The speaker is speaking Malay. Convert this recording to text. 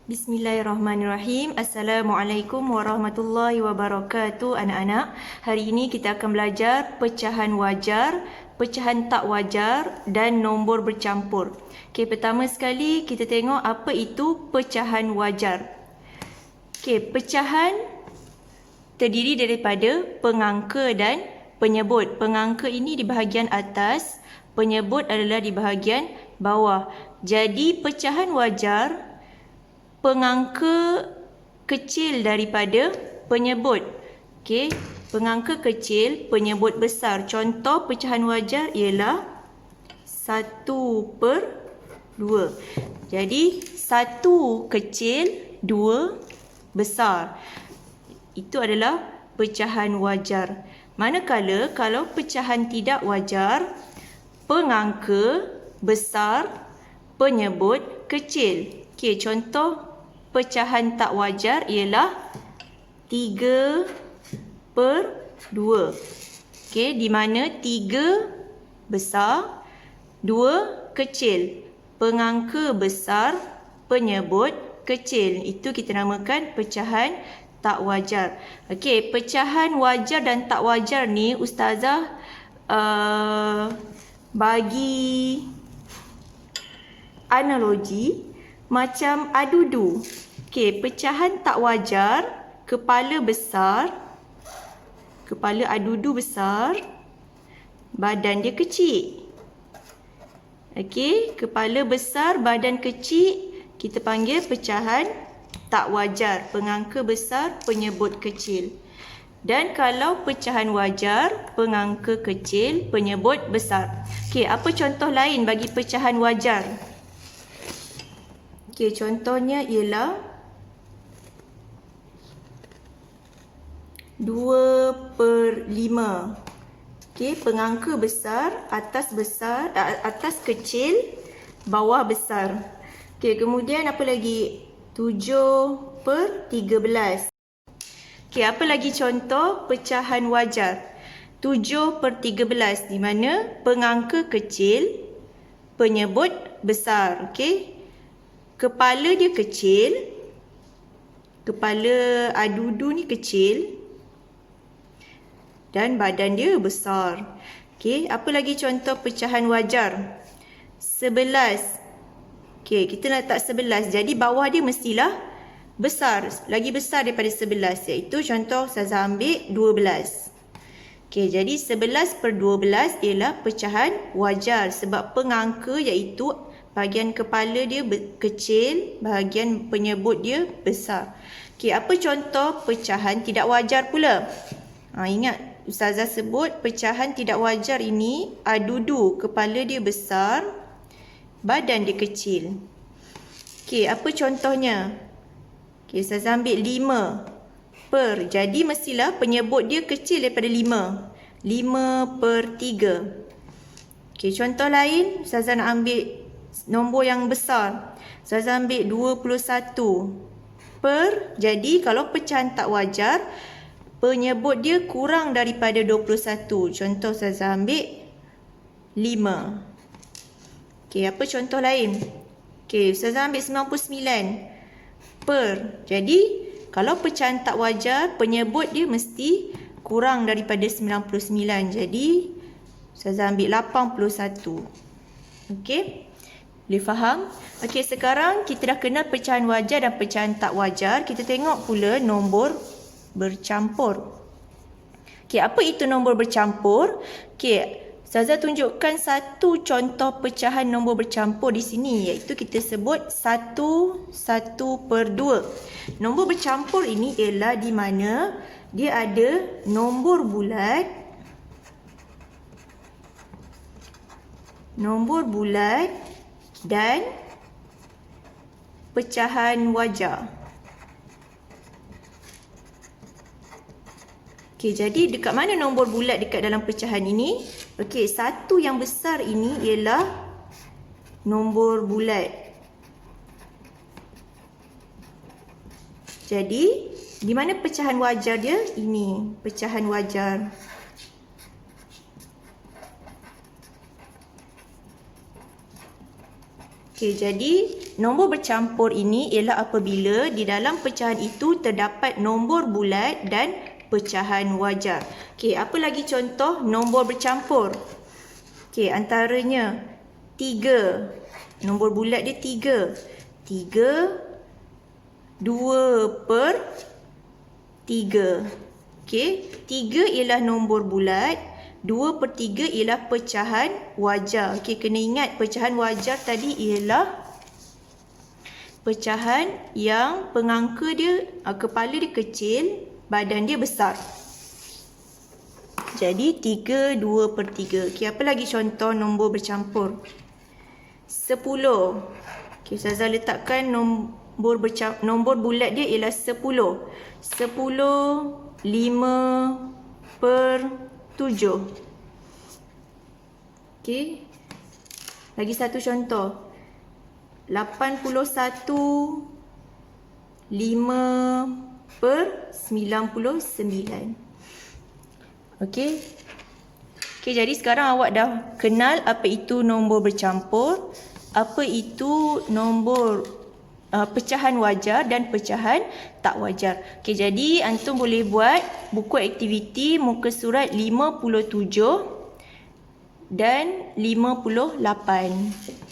Bismillahirrahmanirrahim. Assalamualaikum warahmatullahi wabarakatuh anak-anak. Hari ini kita akan belajar pecahan wajar, pecahan tak wajar dan nombor bercampur. Okey, pertama sekali kita tengok apa itu pecahan wajar. Okey, pecahan terdiri daripada pengangka dan penyebut. Pengangka ini di bahagian atas, penyebut adalah di bahagian bawah. Jadi pecahan wajar pengangka kecil daripada penyebut. Okey, pengangka kecil, penyebut besar. Contoh pecahan wajar ialah 1/2. Jadi 1 kecil, 2 besar. Itu adalah pecahan wajar. Manakala kalau pecahan tidak wajar, pengangka besar, penyebut kecil. Okey, contoh pecahan tak wajar ialah 3/2. Okey, di mana 3 besar, 2 kecil. Pengangka besar, penyebut kecil. Itu kita namakan pecahan tak wajar. Okey, pecahan wajar dan tak wajar ni ustazah bagi analogi macam adudu. Okey, pecahan tak wajar, kepala besar, kepala adudu besar, badan dia kecil. Okey, kepala besar, badan kecil, kita panggil pecahan tak wajar. Pengangka besar, penyebut kecil. Dan kalau pecahan wajar, pengangka kecil, penyebut besar. Okey, apa contoh lain bagi pecahan wajar? Okey, contohnya ialah 2/5. Okey, pengangka besar, atas kecil, bawah besar. Okey, kemudian apa lagi? 7/13. Okey, apa lagi contoh pecahan wajar? 7/13 di mana pengangka kecil, penyebut besar. Okey. Kepala dia kecil, kepala adudu ni kecil dan badan dia besar. Okey, apa lagi contoh pecahan wajar? 11. Okey, kita nak letak 11. Jadi bawah dia mestilah besar, lagi besar daripada 11, iaitu contoh saya ambil 12. Okey, jadi 11/12 ialah pecahan wajar sebab pengangka iaitu bahagian kepala dia kecil, bahagian penyebut dia besar. Okey, apa contoh pecahan tidak wajar pula? Ingat ustazah sebut pecahan tidak wajar ini adudu, kepala dia besar, badan dia kecil. Okey, apa contohnya? Okey, ustazah ambil 5 jadi mestilah penyebut dia kecil daripada 5. 5/3. Okey, contoh lain ustazah nak ambil nombor yang besar. Ustazah ambil 21 jadi kalau pecahan tak wajar, penyebut dia kurang daripada 21. Contoh ustazah ambil 5. Okey, apa contoh lain? Okey, ustazah ambil 99 jadi kalau pecahan tak wajar, penyebut dia mesti kurang daripada 99. Jadi ustazah ambil 81. Okey, boleh faham? Okey, sekarang kita dah kenal pecahan wajar dan pecahan tak wajar. Kita tengok pula nombor bercampur. Okey, apa itu nombor bercampur? Okey, ustazah tunjukkan satu contoh pecahan nombor bercampur di sini, iaitu kita sebut 1/2. Nombor bercampur ini ialah di mana dia ada nombor bulat, dan pecahan wajar. Okey, jadi dekat mana nombor bulat dekat dalam pecahan ini? Okey, satu yang besar ini ialah nombor bulat. Jadi, di mana pecahan wajar dia? Ini, pecahan wajar. Okey, jadi nombor bercampur ini ialah apabila di dalam pecahan itu terdapat nombor bulat dan pecahan wajar. Okey, apa lagi contoh nombor bercampur? Okey, antaranya 3. Nombor bulat dia 3. 3, 2/3. Okey, 3 ialah nombor bulat, 2/3 ialah pecahan wajar. Okey, kena ingat pecahan wajar tadi ialah pecahan yang pengangka dia, kepala dia kecil, badan dia besar. Jadi 3, 2/3. Okey, apa lagi contoh nombor bercampur? 10. Okey, Ustazah letakkan nombor bulat dia ialah 10. 10, 5/7. Okey. Lagi satu contoh. 81, 5/99. Okey. Okey, jadi sekarang awak dah kenal apa itu nombor bercampur, apa itu nombor pecahan wajar dan pecahan tak wajar. Okey, jadi antum boleh buat buku aktiviti muka surat 57 dan 58.